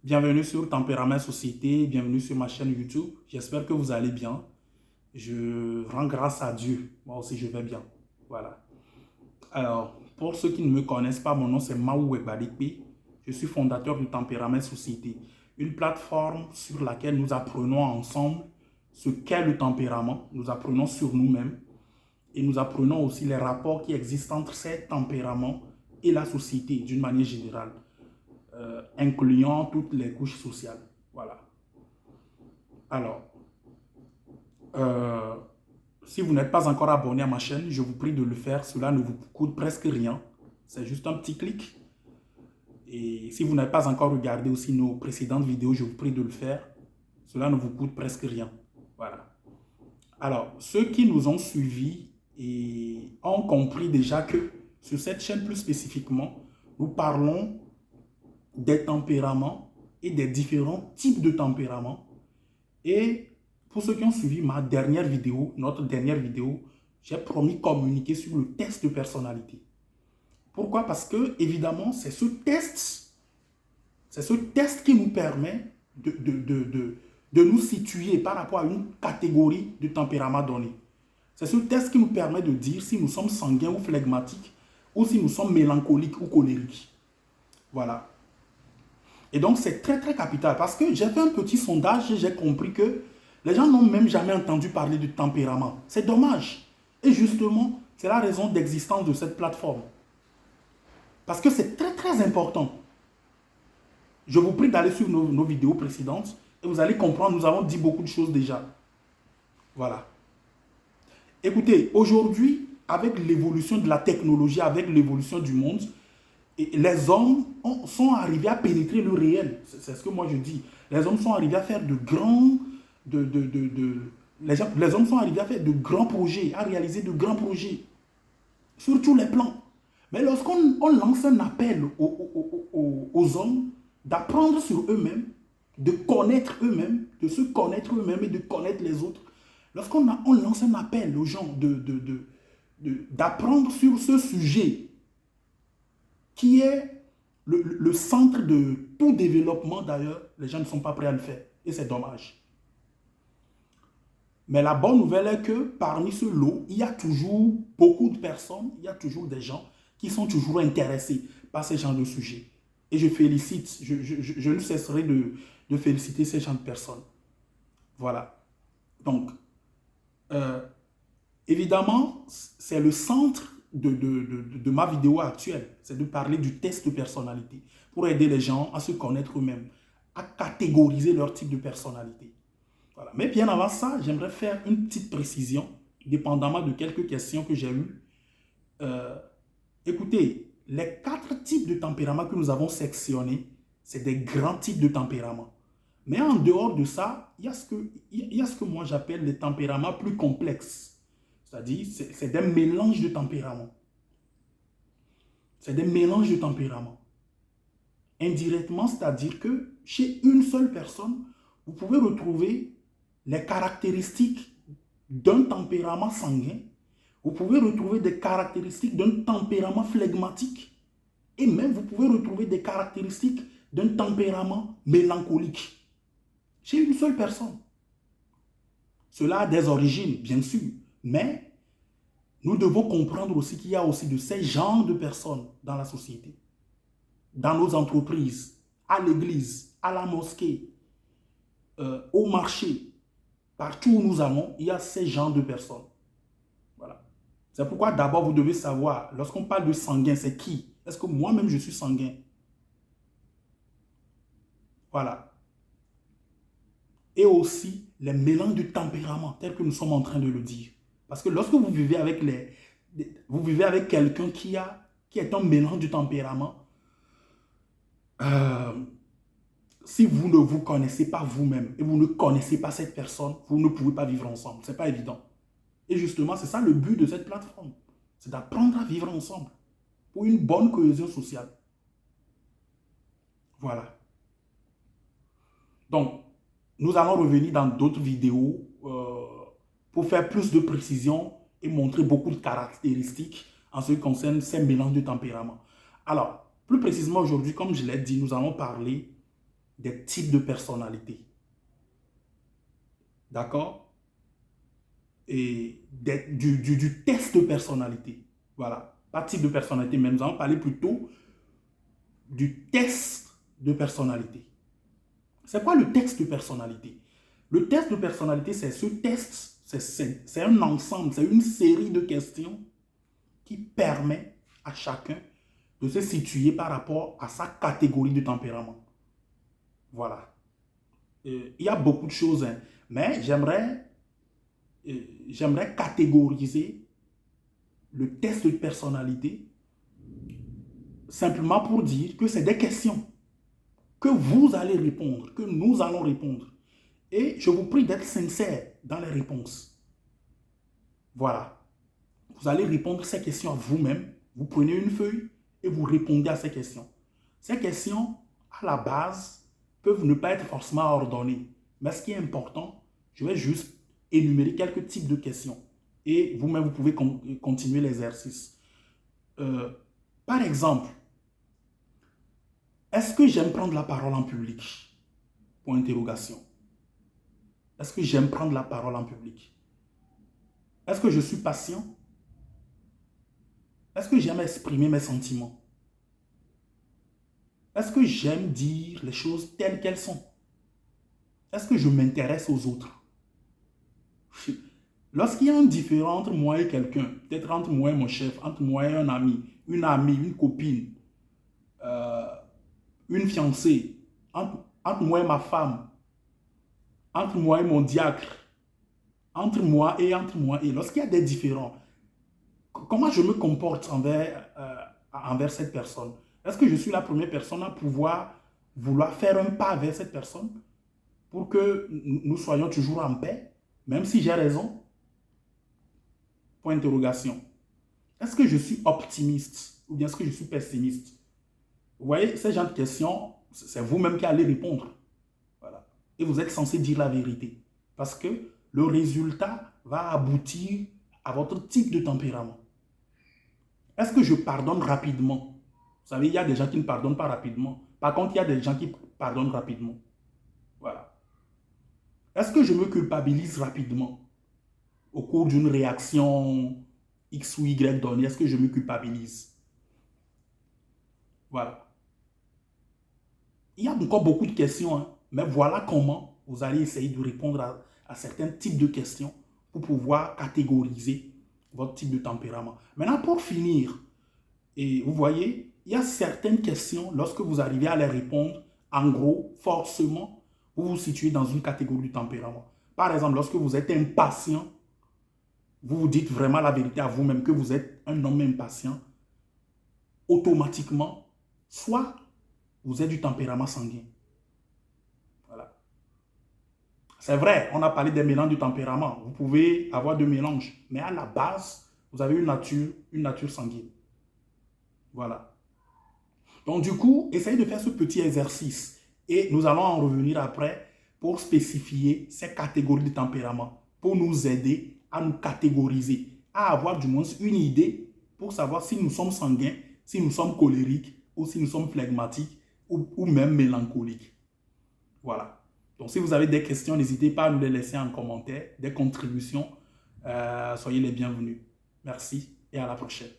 Bienvenue sur Tempérament Société, bienvenue sur ma chaîne YouTube. J'espère que vous allez bien. Je rends grâce à Dieu. Moi aussi, je vais bien. Voilà. Alors, pour ceux qui ne me connaissent pas, mon nom c'est Maou Webalikpe. Je suis fondateur de Tempérament Société, une plateforme sur laquelle nous apprenons ensemble ce qu'est le tempérament. Nous apprenons sur nous-mêmes et nous apprenons aussi les rapports qui existent entre ces tempéraments et la société d'une manière générale. Incluant toutes les couches sociales. Voilà. Alors, euh, si vous n'êtes pas encore abonné à ma chaîne, je vous prie de le faire. Cela ne vous coûte presque rien. C'est juste un petit clic. Et si vous n'avez pas encore regardé aussi nos précédentes vidéos, je vous prie de le faire. Cela ne vous coûte presque rien. Voilà. Alors, ceux qui nous ont suivis et ont compris déjà que sur cette chaîne plus spécifiquement, nous parlons des tempéraments et des différents types de tempéraments. Et pour ceux qui ont suivi ma dernière vidéo, notre dernière vidéo, j'ai promis de communiquer sur le test de personnalité. Pourquoi? Parce que, évidemment, c'est ce test qui nous permet de nous situer par rapport à une catégorie de tempérament donné. C'est ce test qui nous permet de dire si nous sommes sanguins ou flegmatiques, ou si nous sommes mélancoliques ou colériques. Voilà. Et donc, c'est très, très capital parce que j'ai fait un petit sondage et j'ai compris que les gens n'ont même jamais entendu parler du tempérament. C'est dommage. Et justement, c'est la raison d'existence de cette plateforme. Parce que c'est très, très important. Je vous prie d'aller suivre nos vidéos précédentes et vous allez comprendre, nous avons dit beaucoup de choses déjà. Voilà. Écoutez, aujourd'hui, avec l'évolution de la technologie, avec l'évolution du monde, et les hommes sont arrivés à pénétrer le réel. C'est ce que moi je dis. Les hommes sont arrivés à faire de grands... les hommes sont arrivés à faire de grands projets, à réaliser de grands projets. Sur tous les plans. Mais lorsqu'on lance un appel aux hommes d'apprendre sur eux-mêmes, de connaître eux-mêmes, de se connaître eux-mêmes et de connaître les autres, lorsqu'on lance un appel aux gens d'apprendre sur ce sujet, qui est le centre de tout développement d'ailleurs, les gens ne sont pas prêts à le faire. Et c'est dommage. Mais la bonne nouvelle est que parmi ce lot, il y a toujours beaucoup de personnes, il y a toujours des gens qui sont toujours intéressés par ce genre de sujet. Et je félicite, je ne cesserai de féliciter ces gens de personnes. Voilà. Donc, évidemment, c'est le centre de ma vidéo actuelle, c'est de parler du test de personnalité pour aider les gens à se connaître eux-mêmes, à catégoriser leur type de personnalité. Voilà. Mais bien avant ça, j'aimerais faire une petite précision, dépendamment de quelques questions que j'ai eues. Écoutez, les 4 types de tempéraments que nous avons sectionnés, c'est des grands types de tempéraments. Mais en dehors de ça, il y a ce que moi j'appelle les tempéraments plus complexes. C'est-à-dire, c'est des mélanges de tempéraments. C'est des mélanges de tempéraments. Indirectement, c'est-à-dire que chez une seule personne, vous pouvez retrouver les caractéristiques d'un tempérament sanguin. Vous pouvez retrouver des caractéristiques d'un tempérament flegmatique. Et même, vous pouvez retrouver des caractéristiques d'un tempérament mélancolique. Chez une seule personne. Cela a des origines, bien sûr. Mais nous devons comprendre aussi qu'il y a aussi de ces genres de personnes dans la société, dans nos entreprises, à l'église, à la mosquée, au marché. Partout où nous allons, il y a ces genres de personnes. Voilà. C'est pourquoi d'abord vous devez savoir, lorsqu'on parle de sanguin, c'est qui? Est-ce que moi-même je suis sanguin? Voilà. Et aussi les mélanges de tempéraments, tels que nous sommes en train de le dire. Parce que lorsque vous vivez avec quelqu'un qui est un mélange de tempérament, si vous ne vous connaissez pas vous-même et vous ne connaissez pas cette personne, vous ne pouvez pas vivre ensemble. Ce n'est pas évident. Et justement, c'est ça le but de cette plateforme. C'est d'apprendre à vivre ensemble pour une bonne cohésion sociale. Voilà. Donc, nous allons revenir dans d'autres vidéos pour faire plus de précision et montrer beaucoup de caractéristiques en ce qui concerne ces mélanges de tempéraments. Alors, plus précisément aujourd'hui, comme je l'ai dit, nous allons parler des types de personnalités. D'accord? Et du test de personnalité. Voilà. Pas type de personnalité, mais nous allons parler plutôt du test de personnalité. C'est quoi le test de personnalité? Le test de personnalité, c'est ce test, c'est un ensemble, c'est une série de questions qui permet à chacun de se situer par rapport à sa catégorie de tempérament. Voilà. Il y a beaucoup de choses, hein, mais j'aimerais catégoriser le test de personnalité simplement pour dire que c'est des questions que vous allez répondre, que nous allons répondre. Et je vous prie d'être sincère dans les réponses. Voilà. Vous allez répondre ces questions à vous-même. Vous prenez une feuille et vous répondez à ces questions. Ces questions, à la base, peuvent ne pas être forcément ordonnées. Mais ce qui est important, je vais juste énumérer quelques types de questions. Et vous-même, vous pouvez continuer l'exercice. Par exemple, est-ce que j'aime prendre la parole en public? Point d'interrogation. Est-ce que j'aime prendre la parole en public? Est-ce que je suis patient? Est-ce que j'aime exprimer mes sentiments? Est-ce que j'aime dire les choses telles qu'elles sont? Est-ce que je m'intéresse aux autres? Lorsqu'il y a un différend entre moi et quelqu'un, peut-être entre moi et mon chef, entre moi et un ami, une copine, une fiancée, entre moi et ma femme, entre moi et mon diacre, entre moi et, lorsqu'il y a des différends, comment je me comporte envers cette personne? Est-ce que je suis la première personne à vouloir faire un pas vers cette personne pour que nous soyons toujours en paix, même si j'ai raison? Point d'interrogation. Est-ce que je suis optimiste ou bien est-ce que je suis pessimiste? Vous voyez, ces genre de questions, c'est vous-même qui allez répondre. Voilà. Et vous êtes censé dire la vérité. Parce que le résultat va aboutir à votre type de tempérament. Est-ce que je pardonne rapidement? Vous savez, il y a des gens qui ne pardonnent pas rapidement. Par contre, il y a des gens qui pardonnent rapidement. Voilà. Est-ce que je me culpabilise rapidement au cours d'une réaction X ou Y donnée? Est-ce que je me culpabilise? Voilà. Il y a encore beaucoup de questions, hein, mais voilà comment vous allez essayer de répondre à certains types de questions pour pouvoir catégoriser votre type de tempérament. Maintenant, pour finir, et vous voyez, il y a certaines questions, lorsque vous arrivez à les répondre, en gros, forcément, vous vous situez dans une catégorie de tempérament. Par exemple, lorsque vous êtes impatient, vous vous dites vraiment la vérité à vous-même que vous êtes un homme impatient, automatiquement, soit vous êtes du tempérament sanguin. Voilà. C'est vrai, on a parlé des mélanges du tempérament. Vous pouvez avoir deux mélanges, mais à la base, vous avez une nature sanguine. Voilà. Donc du coup, essayez de faire ce petit exercice et nous allons en revenir après pour spécifier ces catégories de tempérament, pour nous aider à nous catégoriser, à avoir du moins une idée pour savoir si nous sommes sanguins, si nous sommes colériques ou si nous sommes flegmatiques ou même mélancoliques. Voilà. Donc si vous avez des questions, n'hésitez pas à nous les laisser en commentaire, des contributions, soyez les bienvenus. Merci et à la prochaine.